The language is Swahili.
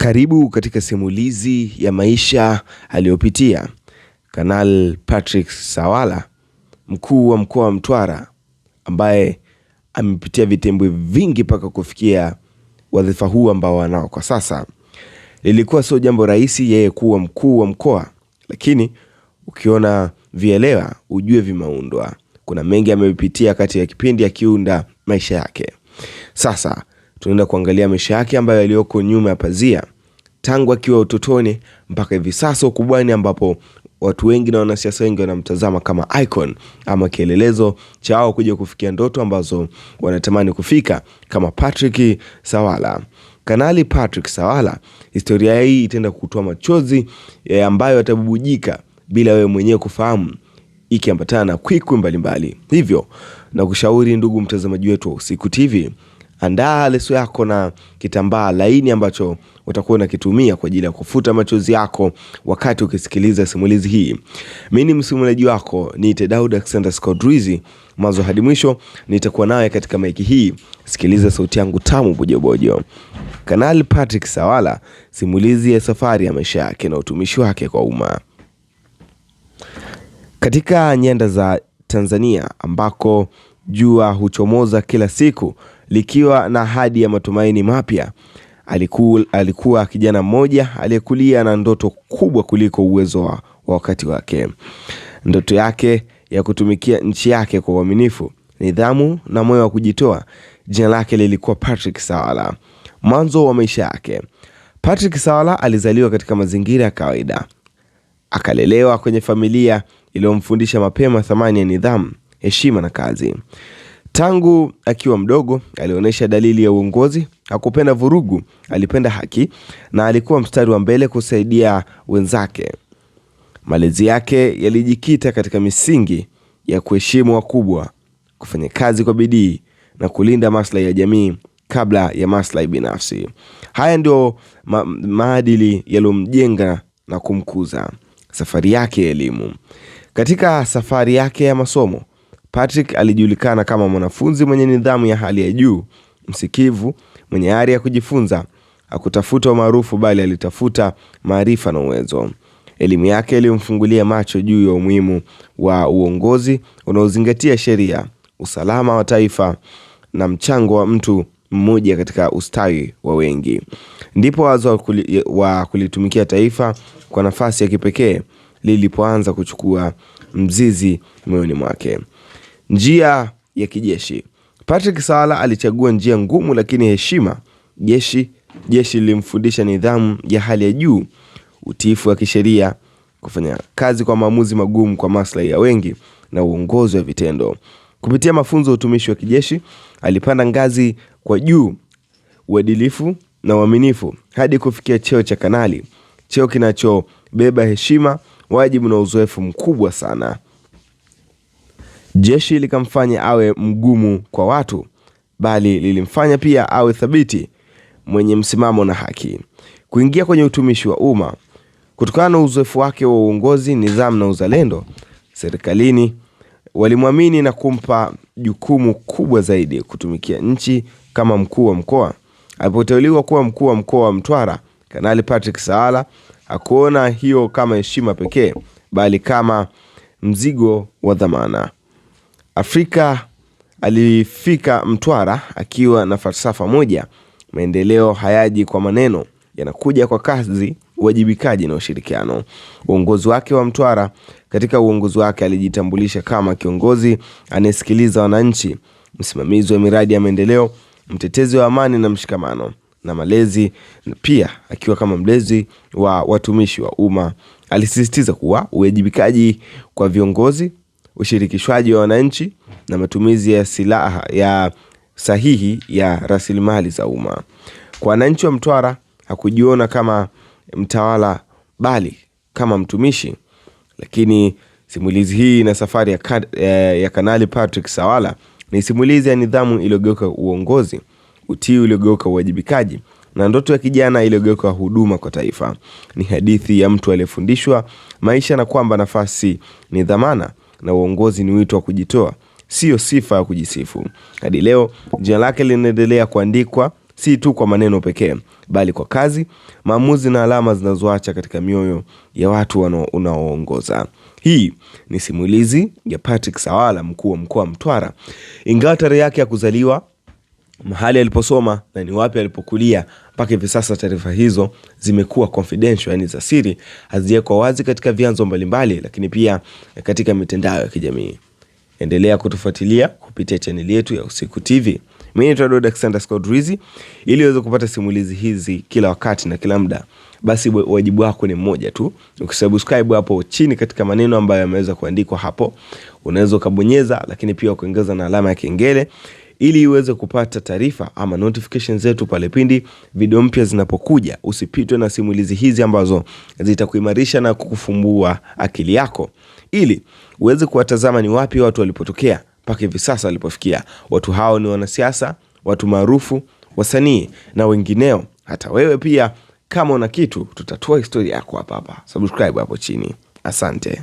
Karibu katika simulizi ya maisha aliyopitia Kanali Patrick Sawala, mkuu wa mkoa wa Mtwara, ambaye amepitia vitembwe vingi mpaka kufikia wadhifa huu ambao anao kwa sasa. Lilikuwa sio jambo rahisi yeye kuwa mkuu wa mkoa, lakini ukiona vielewa ujue vimeundwa. Kuna mengi amepitia kati ya kipindi akiunda maisha yake. Sasa tunaenda kuangalia maisha yake ambayo yaliyoko nyuma ya pazia tangu akiwa utotoni mpaka hivi sasa ukubwani, ambapo watu wengi na wanasiasa wengi wanamtazama kama icon ama kielelezo chao kuja kufikia ndoto ambazo wanatamani kufika, kama Patrick Sawala. Kanali Patrick Sawala, historia hii itaenda kutoa machozi ambayo yatabubujika bila wewe mwenyewe kufahamu, ikiambatana na kwikwi mbalimbali. Hivyo na kushauri ndugu mtazamaji wetu wa Usiku TV, andaa leso yako na kitambaa laini ambacho utakuwa unakitumia kwa ajili ya kufuta machozi yako wakati ukisikiliza simulizi hii. Mimi ni msimuliaji wako, niite Daud Alexander Scott Rizzi. Mwanzo hadi mwisho nitakuwa nawe katika maiki hii. Sikiliza sauti yangu tamu bojobojo. Kanali Patrick Sawala, simulizi ya safari ya maisha yake na utumishi wake kwa umma. Katika nyanda za Tanzania ambako jua huchomoza kila siku likiwa na ahadi ya matumaini mapya, alikuwa kijana mmoja aliyekulia na ndoto kubwa kuliko uwezo wa wakati wake. Ndoto yake ya kutumikia nchi yake kwa uaminifu, nidhamu na moyo wa kujitoa. Jina lake lilikuwa Patrick Sawala. Mwanzo wa maisha yake. Patrick Sawala alizaliwa katika mazingira ya kawaida. Akalelewa kwenye familia iliyomfundisha mapema thamani ya nidhamu, heshima na kazi. Tangu akiwa mdogo alionyesha dalili ya uongozi. Hakupenda vurugu, alipenda haki na alikuwa mstari wa mbele kusaidia wenzake. Malezi yake yalijikita katika misingi ya kuheshimu wakubwa, kufanya kazi kwa bidii na kulinda maslahi ya jamii kabla ya maslahi binafsi. Haya ndio maadili yaliyomjenga na kumkuza. Safari yake ya elimu. Katika safari yake ya masomo, Patrick alijulikana kama mwanafunzi mwenye nidhamu ya hali ya juu, msikivu, mwenye ari ya kujifunza. Hakutafuta umaarufu bali alitafuta maarifa na uwezo. Elimu yake ilimfungulia macho juu ya umuhimu wa uongozi unaozingatia sheria, usalama wa taifa na mchango wa mtu mmoja katika ustawi wa wengi. Ndipo wazo wa kulitumikia taifa kwa nafasi ya kipekee lilipoanza kuchukua mzizi moyoni mwake. Njia ya kijeshi. Patrick Sawala alichagua njia ngumu lakini heshima. Jeshi lilimfundisha nidhamu ya hali ya juu, utiifu wa kisheria, kufanya kazi kwa maamuzi magumu kwa maslahi ya wengi na uongozi wa vitendo. Kupitia mafunzo ya utumishi wa kijeshi, alipanda ngazi kwa juu, uadilifu na uaminifu hadi kufikia cheo cha kanali, cheo kinachobeba heshima, wajibu na uzoefu mkubwa sana. Jeshi likamfanya awe mgumu kwa watu, bali lilimfanya pia awe thabiti, mwenye msimamo na haki. Kuingia kwenye utumishi wa umma. Kutokana na uzoefu wake wa uongozi, nidhamu na uzalendo, serikalini walimwamini na kumpa jukumu kubwa zaidi, kutumikia nchi kama mkuu wa mkoa. Alipoteuliwa kuwa mkuu wa mkoa wa Mtwara, Kanali Patrick Sawala hakuona hiyo kama heshima pekee, bali kama mzigo wa dhamana. Afrika alifika Mtwara akiwa na falsafa moja: maendeleo hayaji kwa maneno, yanakuja kwa kazi, uwajibikaji na ushirikiano. Uongozi wake wa Mtwara. Katika uongozi wake alijitambulisha kama kiongozi anayesikiliza wananchi, msimamizi wa miradi ya maendeleo, mtetezi wa amani na mshikamano na malezi. Pia akiwa kama mlezi wa watumishi wa umma, alisisitiza kuwa uwajibikaji kwa viongozi, ushirikishwaji wa wananchi na matumizi ya silaha ya sahihi ya rasilimali za umma. Kwa wananchi wa Mtwara, hakujiona kama mtawala bali kama mtumishi. Lakini simulizi hii na safari ya Kanali Patrick Sawala ni simulizi ya nidhamu iliyogeuka uongozi, utii uliogeuka uwajibikaji na ndoto ya kijana iliyogeuka huduma kwa taifa. Ni hadithi ya mtu aliyefundishwa maisha na kwamba nafasi ni dhamana na uongozi ni wito wa kujitoa, sio sifa ya kujisifu. Hadi leo jina lake linaendelea kuandikwa si tu kwa maneno pekee, bali kwa kazi, maamuzi na alama zinazoacha katika mioyo ya watu unaoongoza. Hii ni simulizi ya Patrick Sawala, mkuu wa mkoa wa Mtwara. Ingawa tarehe yake ya kuzaliwa, mahali aliposoma na ni wapi alipokulia, mpaka hivi sasa taarifa hizo zimekuwa confidential, yani za siri, hazijawekwa wazi katika vyanzo mbalimbali, lakini pia katika mitandao ya kijamii. Endelea kutufuatilia kupitia chaneli yetu ya Usiku TV. Mimi ni Alexander Scott Rizzi. Ili uweze kupata simulizi hizi kila wakati na kila muda, basi wajibu wako ni mmoja tu. Ukisubscribe hapo chini katika maneno ambayo yameweza kuandikwa hapo, unaweza kubonyeza, lakini pia kuongeza na alama ya kengele ili uweze kupata taarifa ama notifications zetu pale pindi video mpya zinapokuja. Usipitwe na simulizi hizi ambazo zitakuimarisha na kukufumbua akili yako, ili uweze kuwatazama ni wapi watu walipotokea mpaka hivi sasa walipofikia. Watu hao ni wanasiasa, watu maarufu, wasanii na wengineo. Hata wewe pia kama una kitu, tutatoa historia yako hapa. Subscribe hapo chini. Asante.